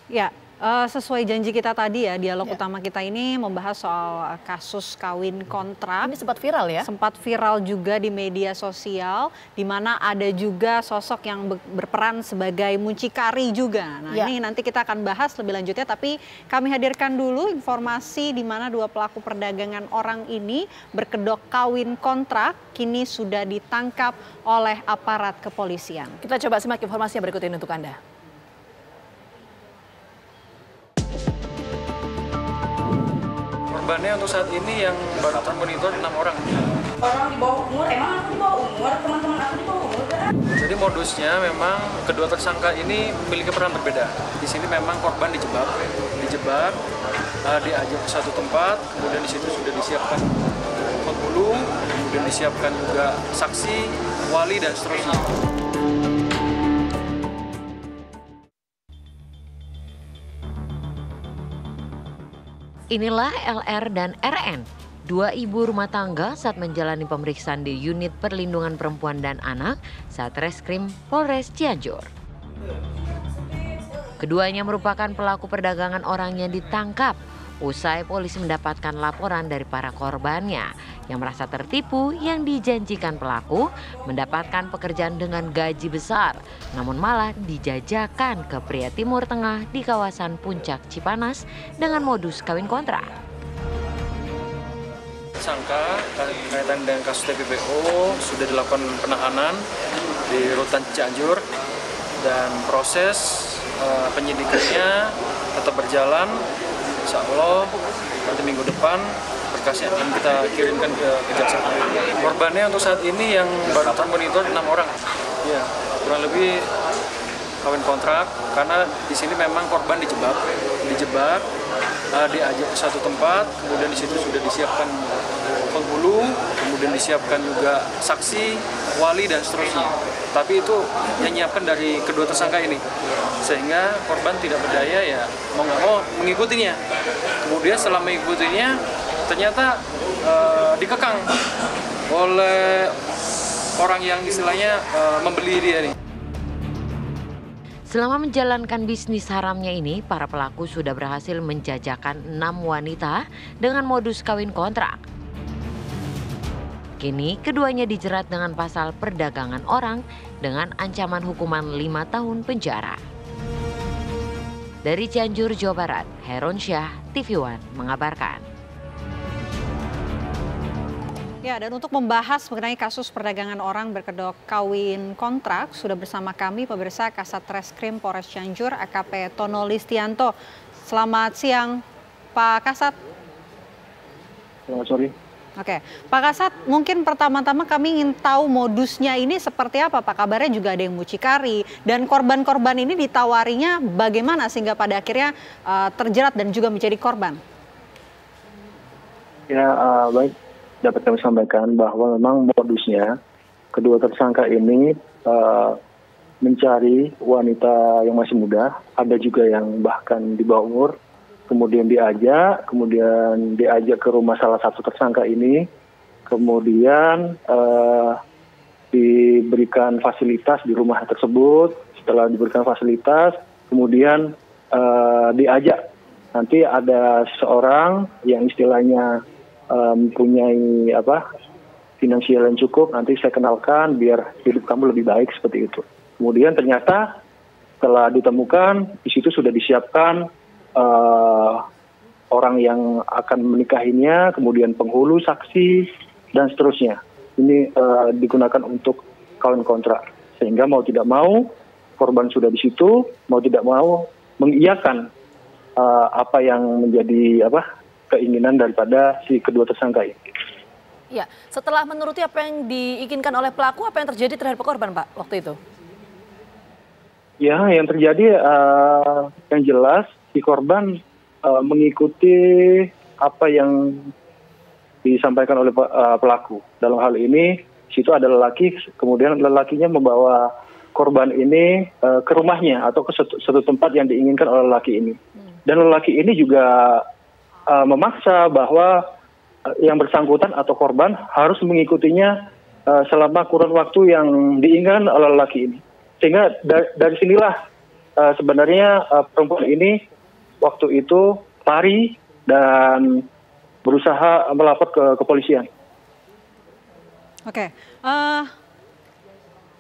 Ya, sesuai janji kita tadi ya, dialog utama kita ini membahas soal kasus kawin kontrak. Ini sempat viral ya? Sempat viral juga di media sosial, di mana ada juga sosok yang berperan sebagai mucikari juga. Nah, ini nanti kita akan bahas lebih lanjutnya, tapi kami hadirkan dulu informasi di mana dua pelaku perdagangan orang ini berkedok kawin kontrak, kini sudah ditangkap oleh aparat kepolisian. Kita coba simak informasi yang berikut ini untuk Anda. Korbannya untuk saat ini yang baru termonitor 6 orang. Orang di bawah umur, emang aku di bawah umur, teman-teman aku di bawah umur kan? Jadi modusnya memang kedua tersangka ini memiliki peran berbeda. Di sini memang korban dijebak, diajak ke satu tempat, kemudian di situ sudah disiapkan penghulu, kemudian disiapkan juga saksi, wali dan seterusnya. Inilah LR dan RN, dua ibu rumah tangga saat menjalani pemeriksaan di Unit Perlindungan Perempuan dan Anak Satreskrim Polres Cianjur. Keduanya merupakan pelaku perdagangan orang yang ditangkap usai polisi mendapatkan laporan dari para korbannya yang merasa tertipu yang dijanjikan pelaku mendapatkan pekerjaan dengan gaji besar, namun malah dijajakan ke pria Timur Tengah di kawasan Puncak Cipanas dengan modus kawin kontrak. Tersangka kaitan dengan kasus TPPO sudah dilakukan penahanan di Rutan Cianjur dan proses penyidikannya tetap berjalan. Insya Allah nanti minggu depan berkasnya akan kita kirimkan ke kejaksaan. Korbannya untuk saat ini yang baru termonitor 6 orang. Ya, kurang lebih kawin kontrak karena di sini memang korban dijebak, diajak ke satu tempat, kemudian di situ sudah disiapkan penghulu, kemudian disiapkan juga saksi, wali dan seterusnya. Tapi itu yang nyiapkan dari kedua tersangka ini, sehingga korban tidak berdaya ya mau nggak mau mengikutinya. Kemudian setelah mengikutinya ternyata dikekang oleh orang yang istilahnya membeli dia nih. Selama menjalankan bisnis haramnya ini, para pelaku sudah berhasil menjajakan 6 wanita dengan modus kawin kontrak. Kini keduanya dijerat dengan pasal perdagangan orang dengan ancaman hukuman 5 tahun penjara. Dari Cianjur, Jawa Barat, Heron Syah, TV One mengabarkan. Ya, dan untuk membahas mengenai kasus perdagangan orang berkedok kawin kontrak, sudah bersama kami pemirsa Kasat Reskrim Polres Cianjur, AKP Tono Listianto. Selamat siang, Pak Kasat. Selamat sore. Oke, Pak Kasat, mungkin pertama-tama kami ingin tahu modusnya ini seperti apa, Pak. Kabarnya juga ada yang mucikari, dan korban-korban ini ditawarinya bagaimana sehingga pada akhirnya terjerat dan juga menjadi korban? Ya, baik. Dapat kami sampaikan bahwa memang modusnya kedua tersangka ini mencari wanita yang masih muda, ada juga yang bahkan di bawah umur, kemudian diajak ke rumah salah satu tersangka ini, kemudian diberikan fasilitas di rumah tersebut. Setelah diberikan fasilitas, kemudian diajak. Nanti ada seseorang yang istilahnya mempunyai finansial yang cukup, nanti saya kenalkan biar hidup kamu lebih baik, seperti itu. Kemudian ternyata setelah ditemukan di situ sudah disiapkan orang yang akan menikahinya, kemudian penghulu, saksi dan seterusnya. Ini digunakan untuk kawin kontrak, sehingga mau tidak mau korban sudah di situ, mau tidak mau mengiyakan apa yang menjadi keinginan daripada si kedua tersangka ini. Ya, setelah menuruti apa yang diinginkan oleh pelaku, apa yang terjadi terhadap korban, Pak, waktu itu? Ya, yang terjadi yang jelas si korban mengikuti apa yang disampaikan oleh pelaku. Dalam hal ini, situ ada lelaki, kemudian lelakinya membawa korban ini ke rumahnya atau ke satu tempat yang diinginkan oleh lelaki ini. Dan lelaki ini juga memaksa bahwa yang bersangkutan atau korban harus mengikutinya selama kurun waktu yang diinginkan oleh lelaki ini. Sehingga dari sinilah sebenarnya perempuan ini waktu itu lari dan berusaha melapor ke kepolisian. Oke.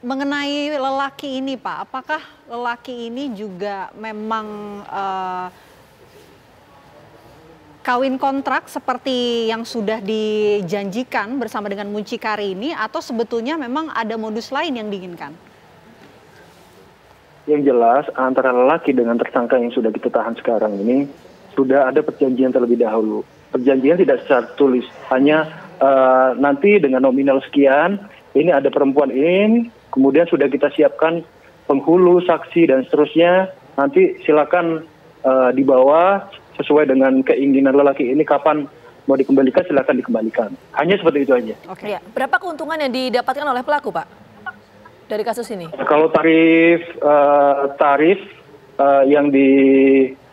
Mengenai lelaki ini, Pak, apakah lelaki ini juga memang kawin kontrak seperti yang sudah dijanjikan bersama dengan mucikari ini, atau sebetulnya memang ada modus lain yang diinginkan? Yang jelas antara lelaki dengan tersangka yang sudah kita tahan sekarang ini sudah ada perjanjian terlebih dahulu. Perjanjian tidak secara tulis, hanya nanti dengan nominal sekian, ini ada perempuan ini, kemudian sudah kita siapkan penghulu, saksi, dan seterusnya. Nanti silakan dibawa sesuai dengan keinginan lelaki ini, kapan mau dikembalikan silakan dikembalikan. Hanya seperti itu aja. Oke. Ya. Berapa keuntungan yang didapatkan oleh pelaku, Pak, dari kasus ini? Kalau tarif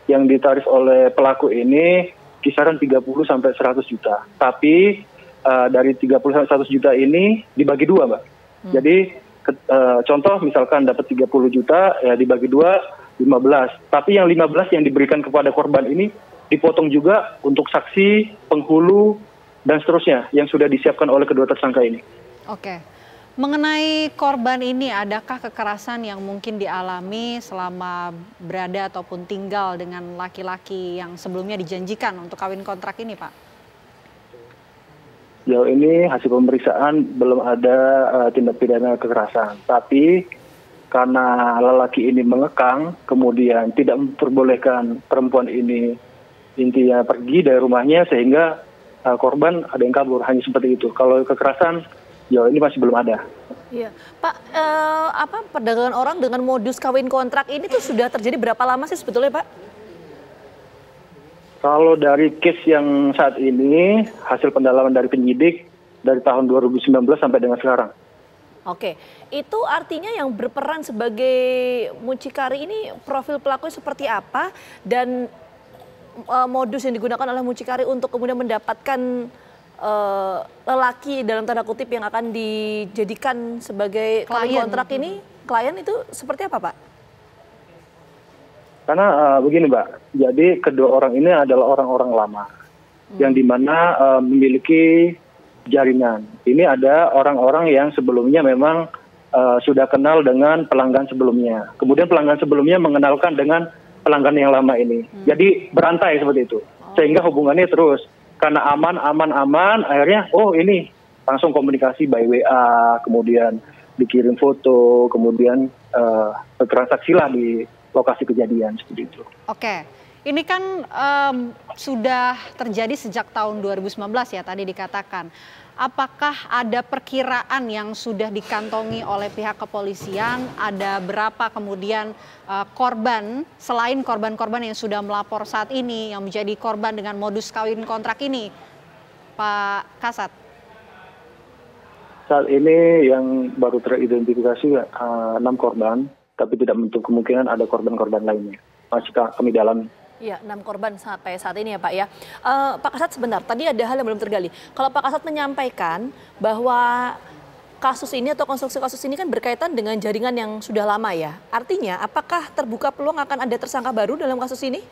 yang ditarif oleh pelaku ini kisaran 30 sampai 100 juta. Tapi dari 30 sampai 100 juta ini dibagi dua, Mbak. Jadi contoh misalkan dapat 30 juta ya dibagi dua 15. Tapi yang 15 yang diberikan kepada korban ini dipotong juga untuk saksi, penghulu, dan seterusnya yang sudah disiapkan oleh kedua tersangka ini. Oke. Mengenai korban ini, adakah kekerasan yang mungkin dialami selama berada ataupun tinggal dengan laki-laki yang sebelumnya dijanjikan untuk kawin kontrak ini, Pak? Sejauh ini hasil pemeriksaan belum ada tindak pidana kekerasan. Tapi karena lelaki ini mengekang, kemudian tidak memperbolehkan perempuan ini intinya pergi dari rumahnya, sehingga korban ada yang kabur, hanya seperti itu. Kalau kekerasan, ini masih belum ada. Iya, Pak, perdagangan orang dengan modus kawin kontrak ini tuh sudah terjadi berapa lama sih sebetulnya, Pak? Kalau dari case yang saat ini, hasil pendalaman dari penyidik dari tahun 2019 sampai dengan sekarang. Oke, itu artinya yang berperan sebagai mucikari ini profil pelakunya seperti apa, dan modus yang digunakan oleh mucikari untuk kemudian mendapatkan lelaki dalam tanda kutip yang akan dijadikan sebagai kawin kontrak ini, klien itu seperti apa, Pak? Karena begini, Mbak, jadi kedua orang ini adalah orang-orang lama yang dimana memiliki jaringan. Ini ada orang-orang yang sebelumnya memang sudah kenal dengan pelanggan sebelumnya. Kemudian pelanggan sebelumnya mengenalkan dengan pelanggan yang lama ini. Jadi berantai seperti itu. Sehingga hubungannya terus. Karena aman, akhirnya ini langsung komunikasi by WA, kemudian dikirim foto, kemudian transaksilah di lokasi kejadian seperti itu. Oke. Ini kan sudah terjadi sejak tahun 2019 ya tadi dikatakan. Apakah ada perkiraan yang sudah dikantongi oleh pihak kepolisian? Ada berapa kemudian korban selain korban-korban yang sudah melapor saat ini yang menjadi korban dengan modus kawin kontrak ini, Pak Kasat? Saat ini yang baru teridentifikasi 6 korban, tapi tidak menutup kemungkinan ada korban-korban lainnya. Masih kami dalam. Ya, 6 korban sampai saat ini ya, Pak ya. Pak Kasat, sebentar, tadi ada hal yang belum tergali. Kalau Pak Kasat menyampaikan bahwa kasus ini atau konstruksi kasus ini kan berkaitan dengan jaringan yang sudah lama ya. Artinya, apakah terbuka peluang akan ada tersangka baru dalam kasus ini?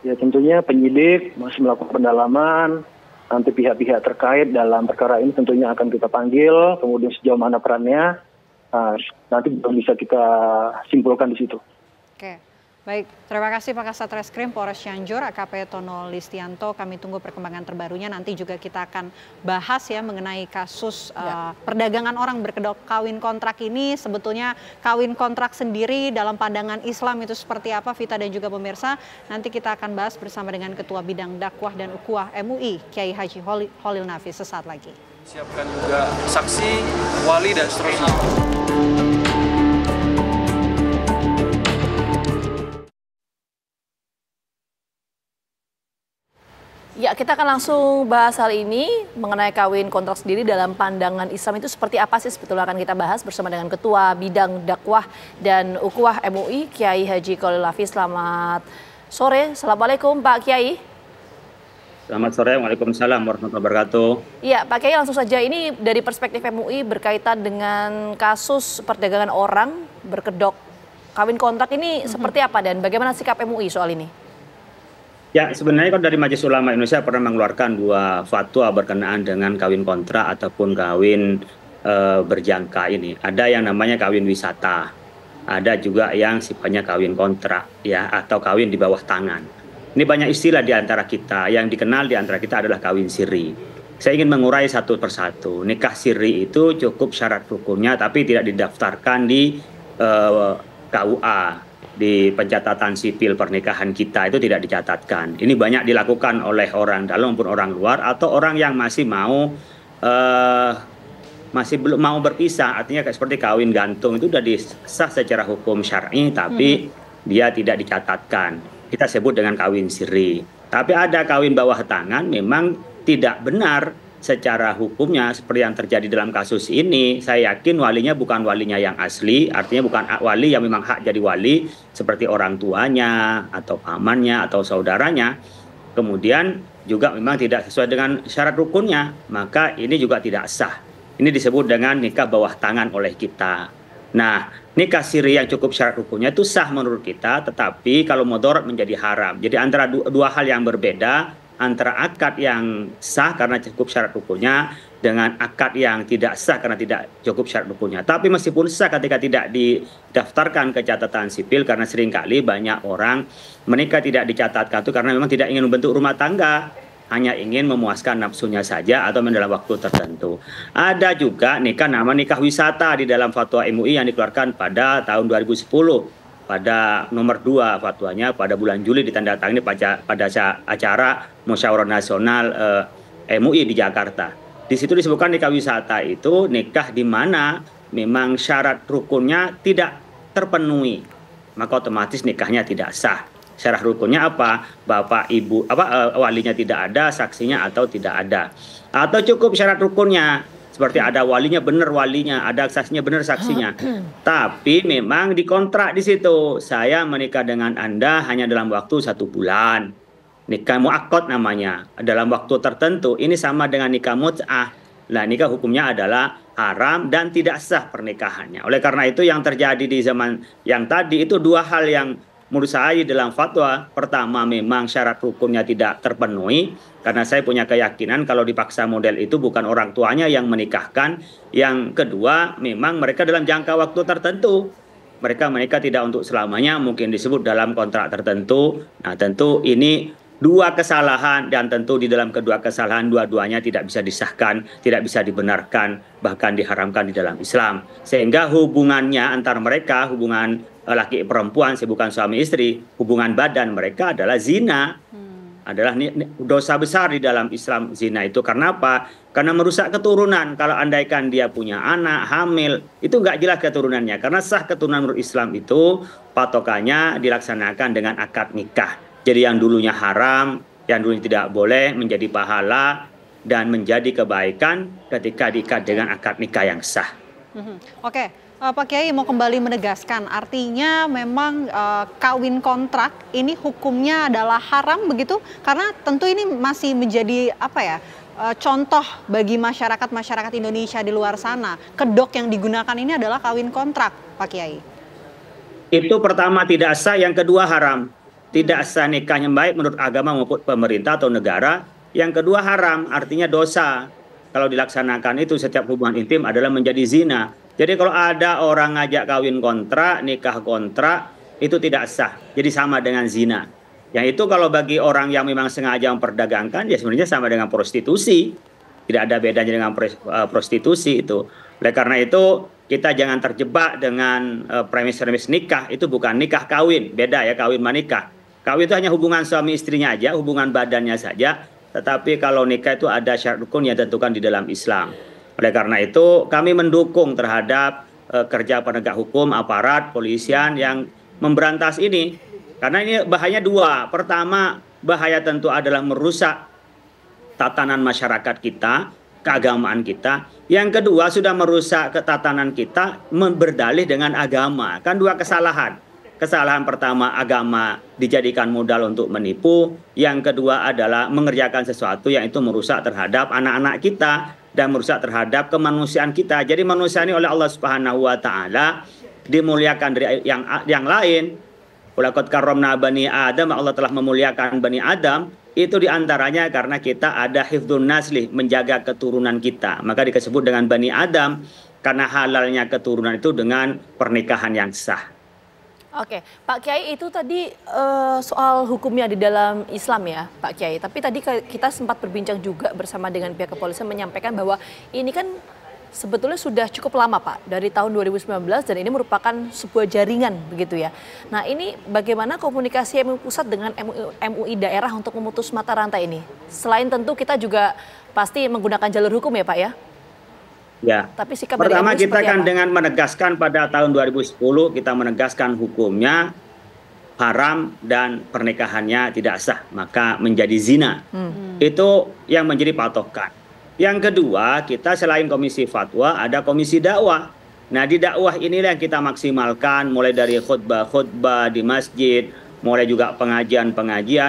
Ya, tentunya penyidik masih melakukan pendalaman. Nanti pihak-pihak terkait dalam perkara ini tentunya akan kita panggil. Kemudian sejauh mana perannya, nanti belum bisa kita simpulkan di situ. Oke. Baik, terima kasih Pak Kasat Reskrim Polres Cianjur, AKP Tono Listianto. Kami tunggu perkembangan terbarunya. Nanti juga kita akan bahas ya mengenai kasus perdagangan orang berkedok kawin kontrak ini. Sebetulnya kawin kontrak sendiri dalam pandangan Islam itu seperti apa, Vita dan juga pemirsa. Nanti kita akan bahas bersama dengan Ketua Bidang Dakwah dan Ukhuwah MUI, Kiai Haji Holil Nafis, sesaat lagi. Siapkan juga saksi, wali, dan seterusnya. Ya, kita akan langsung bahas hal ini mengenai kawin kontrak sendiri dalam pandangan Islam itu seperti apa sih sebetulnya, akan kita bahas bersama dengan Ketua Bidang Dakwah dan Ukhuwah MUI, Kiai Haji Holil Nafis. Selamat sore, Assalamualaikum Pak Kiai. Selamat sore, Waalaikumsalam warahmatullahi wabarakatuh. Iya, Pak Kiai, langsung saja, ini dari perspektif MUI berkaitan dengan kasus perdagangan orang berkedok kawin kontrak ini seperti apa dan bagaimana sikap MUI soal ini? Ya, sebenarnya kalau dari Majelis Ulama Indonesia pernah mengeluarkan 2 fatwa berkenaan dengan kawin kontrak ataupun kawin berjangka ini. Ada yang namanya kawin wisata, ada juga yang sifatnya kawin kontrak ya, atau kawin di bawah tangan. Ini banyak istilah di antara kita, yang dikenal di antara kita adalah kawin siri. Saya ingin mengurai satu persatu. Nikah siri itu cukup syarat hukumnya tapi tidak didaftarkan di KUA. Di pencatatan sipil pernikahan kita itu tidak dicatatkan. Ini banyak dilakukan oleh orang dalam maupun orang luar atau orang yang masih belum mau berpisah, artinya seperti kawin gantung itu sudah disah secara hukum syar'i tapi dia tidak dicatatkan. Kita sebut dengan kawin siri. Tapi ada kawin bawah tangan memang tidak benar secara hukumnya seperti yang terjadi dalam kasus ini. Saya yakin walinya bukan walinya yang asli, artinya bukan wali yang memang hak jadi wali seperti orang tuanya atau pamannya atau saudaranya. Kemudian juga memang tidak sesuai dengan syarat rukunnya, maka ini juga tidak sah. Ini disebut dengan nikah bawah tangan oleh kita. Nah, nikah siri yang cukup syarat hukumnya itu sah menurut kita, tetapi kalau mudarat menjadi haram. Jadi antara dua hal yang berbeda, antara akad yang sah karena cukup syarat hukumnya dengan akad yang tidak sah karena tidak cukup syarat hukumnya. Tapi meskipun sah ketika tidak didaftarkan ke catatan sipil, karena seringkali banyak orang menikah tidak dicatatkan itu karena memang tidak ingin membentuk rumah tangga, hanya ingin memuaskan nafsunya saja atau dalam waktu tertentu. Ada juga nikah wisata di dalam fatwa MUI yang dikeluarkan pada tahun 2010. Pada nomor 2 fatwanya pada bulan Juli ditandatangani pada acara Musyawarah Nasional MUI di Jakarta. Di situ disebutkan nikah wisata itu nikah di mana memang syarat rukunnya tidak terpenuhi, maka otomatis nikahnya tidak sah. Syarat rukunnya apa? Bapak, ibu, walinya tidak ada, saksinya atau tidak ada. Atau cukup syarat rukunnya, seperti ada walinya benar walinya, ada saksinya benar saksinya. Tapi memang dikontrak di situ. Saya menikah dengan Anda hanya dalam waktu 1 bulan. Nikah mu'akkad namanya. Dalam waktu tertentu. Ini sama dengan nikah mut'ah. Nah, nikah hukumnya adalah haram dan tidak sah pernikahannya. Oleh karena itu yang terjadi di zaman yang tadi itu 2 hal yang menurut saya dalam fatwa. Pertama, memang syarat hukumnya tidak terpenuhi. Karena saya punya keyakinan kalau dipaksa model itu bukan orang tuanya yang menikahkan. Yang kedua, memang mereka dalam jangka waktu tertentu. Mereka menikah tidak untuk selamanya, mungkin disebut dalam kontrak tertentu. Nah, tentu ini 2 kesalahan dan tentu di dalam kedua kesalahan dua-duanya tidak bisa disahkan, tidak bisa dibenarkan, bahkan diharamkan di dalam Islam. Sehingga hubungannya antar mereka, hubungan laki perempuan, bukan suami istri, hubungan badan mereka adalah zina. Adalah dosa besar di dalam Islam zina itu. Karena apa? Karena merusak keturunan. Kalau andaikan dia punya anak, hamil, itu nggak jelas keturunannya. Karena sah keturunan menurut Islam itu patokannya dilaksanakan dengan akad nikah. Jadi yang dulunya haram, yang dulunya tidak boleh menjadi pahala dan menjadi kebaikan ketika diikat dengan akad nikah yang sah. Oke. Pak Kiai mau kembali menegaskan, artinya memang kawin kontrak ini hukumnya adalah haram begitu? Karena tentu ini masih menjadi contoh bagi masyarakat Indonesia di luar sana. Kedok yang digunakan ini adalah kawin kontrak, Pak Kiai. Itu pertama tidak sah, yang kedua haram. Tidak sah nikahnya baik menurut agama maupun pemerintah atau negara. Yang kedua haram, artinya dosa. Kalau dilaksanakan itu setiap hubungan intim adalah menjadi zina. Jadi kalau ada orang ngajak kawin kontrak, nikah kontrak, itu tidak sah. Jadi sama dengan zina. Yang itu kalau bagi orang yang memang sengaja memperdagangkan, ya sebenarnya sama dengan prostitusi. Tidak ada bedanya dengan prostitusi itu. Oleh karena itu, kita jangan terjebak dengan premis-premis nikah. Itu bukan nikah kawin, beda ya kawin menikah. Kawin itu hanya hubungan suami istrinya aja, hubungan badannya saja. Tetapi kalau nikah itu ada syarat rukun yang ditentukan di dalam Islam. Oleh karena itu kami mendukung terhadap kerja penegak hukum, aparat, polisian yang memberantas ini. Karena ini bahayanya 2. Pertama, bahaya tentu adalah merusak tatanan masyarakat kita, keagamaan kita. Yang kedua, sudah merusak ketatanan kita berdalih dengan agama. Kan 2 kesalahan. Kesalahan pertama, agama dijadikan modal untuk menipu. Yang kedua adalah mengerjakan sesuatu yang itu merusak terhadap anak-anak kita dan merusak terhadap kemanusiaan kita. Jadi manusia ini oleh Allah Subhanahu wa taala dimuliakan dari yang lain. Walaqad karramna bani Adam, Allah telah memuliakan bani Adam, itu diantaranya karena kita ada hifdzun nasli, menjaga keturunan kita. Maka disebut dengan bani Adam karena halalnya keturunan itu dengan pernikahan yang sah. Oke, Pak Kiai, itu tadi soal hukumnya di dalam Islam ya, Pak Kiai. Tapi tadi kita sempat berbincang juga bersama dengan pihak kepolisian menyampaikan bahwa ini kan sebetulnya sudah cukup lama, Pak, dari tahun 2019, dan ini merupakan sebuah jaringan begitu ya. Nah, ini bagaimana komunikasi MUI pusat dengan MUI daerah untuk memutus mata rantai ini? Selain tentu kita juga pasti menggunakan jalur hukum ya, Pak ya? Ya, tapi sikap pertama dari kita kan apa? dengan menegaskan pada tahun 2010 kita menegaskan hukumnya haram dan pernikahannya tidak sah, maka menjadi zina. Itu yang menjadi patokan. Yang kedua, kita selain komisi fatwa ada komisi dakwah. Nah, di dakwah inilah yang kita maksimalkan, mulai dari khutbah di masjid, mulai juga pengajian,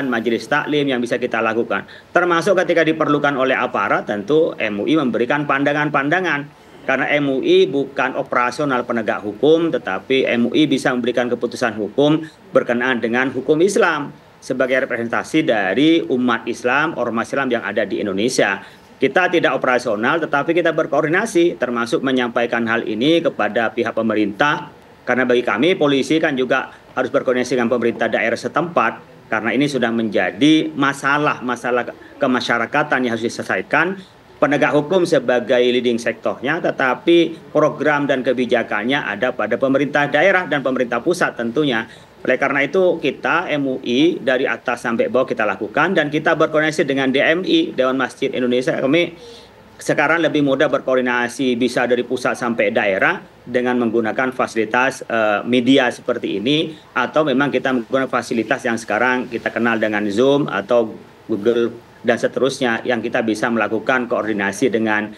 majelis taklim yang bisa kita lakukan. Termasuk ketika diperlukan oleh aparat, tentu MUI memberikan pandangan-pandangan. Karena MUI bukan operasional penegak hukum, tetapi MUI bisa memberikan keputusan hukum berkenaan dengan hukum Islam sebagai representasi dari umat Islam, ormas Islam yang ada di Indonesia. Kita tidak operasional, tetapi kita berkoordinasi, termasuk menyampaikan hal ini kepada pihak pemerintah. Karena bagi kami, polisi kan juga harus berkoordinasi dengan pemerintah daerah setempat, karena ini sudah menjadi masalah kemasyarakatan yang harus diselesaikan. Penegak hukum sebagai leading sektornya, tetapi program dan kebijakannya ada pada pemerintah daerah dan pemerintah pusat tentunya. Oleh karena itu kita MUI dari atas sampai bawah kita lakukan, dan kita berkoordinasi dengan DMI, Dewan Masjid Indonesia. Kami sekarang lebih mudah berkoordinasi bisa dari pusat sampai daerah dengan menggunakan fasilitas media seperti ini, atau memang kita menggunakan fasilitas yang sekarang kita kenal dengan Zoom atau Google dan seterusnya, yang kita bisa melakukan koordinasi dengan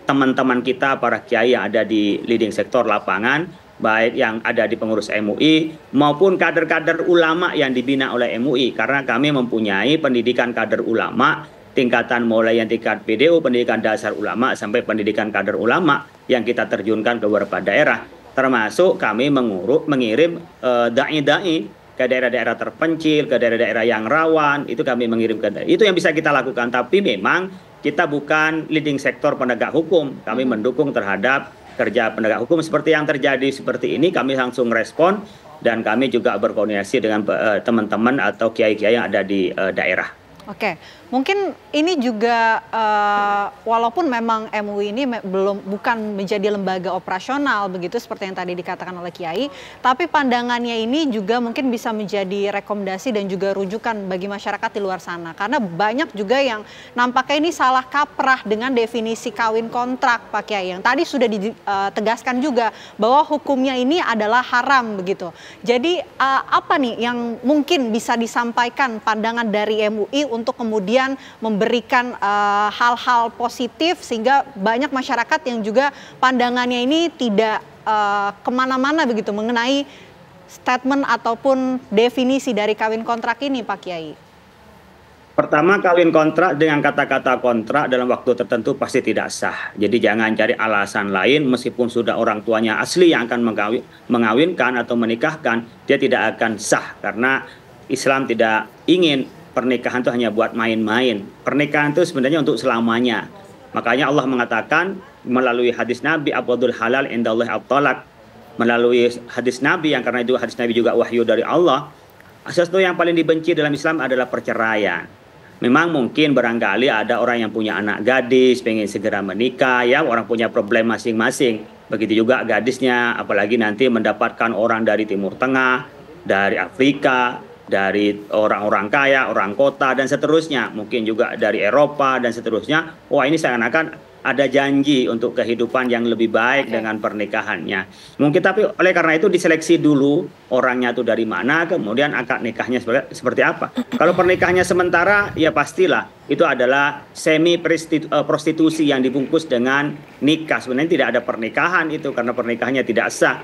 teman-teman kita, para kiai yang ada di leading sektor lapangan, baik yang ada di pengurus MUI maupun kader-kader ulama yang dibina oleh MUI, karena kami mempunyai pendidikan kader ulama tingkatan mulai yang tingkat PDU, pendidikan dasar ulama, sampai pendidikan kader ulama yang kita terjunkan ke beberapa daerah. Termasuk kami mengirim dai-dai ke daerah-daerah terpencil, ke daerah-daerah yang rawan, itu kami mengirim ke daerah. Itu yang bisa kita lakukan, tapi memang kita bukan leading sektor penegak hukum. Kami mendukung terhadap kerja penegak hukum. Seperti yang terjadi seperti ini, kami langsung respon, dan kami juga berkoordinasi dengan teman-teman atau kiai-kiai yang ada di daerah. Oke, mungkin ini juga walaupun memang MUI ini bukan menjadi lembaga operasional begitu seperti yang tadi dikatakan oleh Kiai, tapi pandangannya ini juga mungkin bisa menjadi rekomendasi dan juga rujukan bagi masyarakat di luar sana, karena banyak juga yang nampaknya ini salah kaprah dengan definisi kawin kontrak, Pak Kiai, yang tadi sudah ditegaskan juga bahwa hukumnya ini adalah haram begitu. Jadi apa nih yang mungkin bisa disampaikan pandangan dari MUI untuk kemudian memberikan hal-hal positif sehingga banyak masyarakat yang juga pandangannya ini tidak kemana-mana begitu mengenai statement ataupun definisi dari kawin kontrak ini, Pak Kiai? Pertama, kawin kontrak dengan kata-kata kontrak dalam waktu tertentu pasti tidak sah. Jadi jangan cari alasan lain, meskipun sudah orang tuanya asli yang akan mengawinkan atau menikahkan, dia tidak akan sah, karena Islam tidak ingin pernikahan itu hanya buat main-main. Pernikahan itu sebenarnya untuk selamanya. Makanya Allah mengatakan melalui hadis Nabi, Abwadul halal indallahi at-talaq. Melalui hadis Nabi, yang karena itu hadis Nabi juga wahyu dari Allah, sesuatu yang paling dibenci dalam Islam adalah perceraian. Memang mungkin barangkali ada orang yang punya anak gadis, pengen segera menikah, ya, orang punya problem masing-masing. Begitu juga gadisnya, apalagi nanti mendapatkan orang dari Timur Tengah, dari Afrika, dari orang-orang kaya, orang kota, dan seterusnya. Mungkin juga dari Eropa, dan seterusnya. Wah, ini seakan-akan ada janji untuk kehidupan yang lebih baik dengan pernikahannya. Mungkin, tapi oleh karena itu diseleksi dulu orangnya itu dari mana, kemudian akad nikahnya seperti apa. Kalau pernikahannya sementara, ya pastilah itu adalah semi prostitusi yang dibungkus dengan nikah. Sebenarnya tidak ada pernikahan itu, karena pernikahannya tidak sah.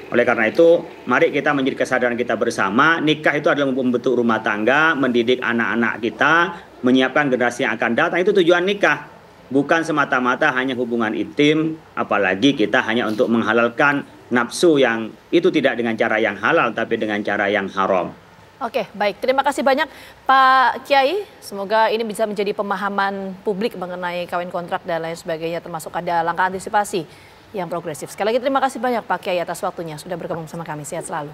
Oleh karena itu, mari kita menjadi kesadaran kita bersama, nikah itu adalah membentuk rumah tangga, mendidik anak-anak kita, menyiapkan generasi yang akan datang. Itu tujuan nikah. Bukan semata-mata hanya hubungan intim, apalagi kita hanya untuk menghalalkan nafsu yang itu tidak dengan cara yang halal tapi dengan cara yang haram. Oke, baik. Terima kasih banyak Pak Kiai. Semoga ini bisa menjadi pemahaman publik mengenai kawin kontrak dan lain sebagainya, termasuk ada langkah antisipasi yang progresif. Sekali lagi terima kasih banyak Pak Kiai atas waktunya sudah bergabung bersama kami. Sehat selalu.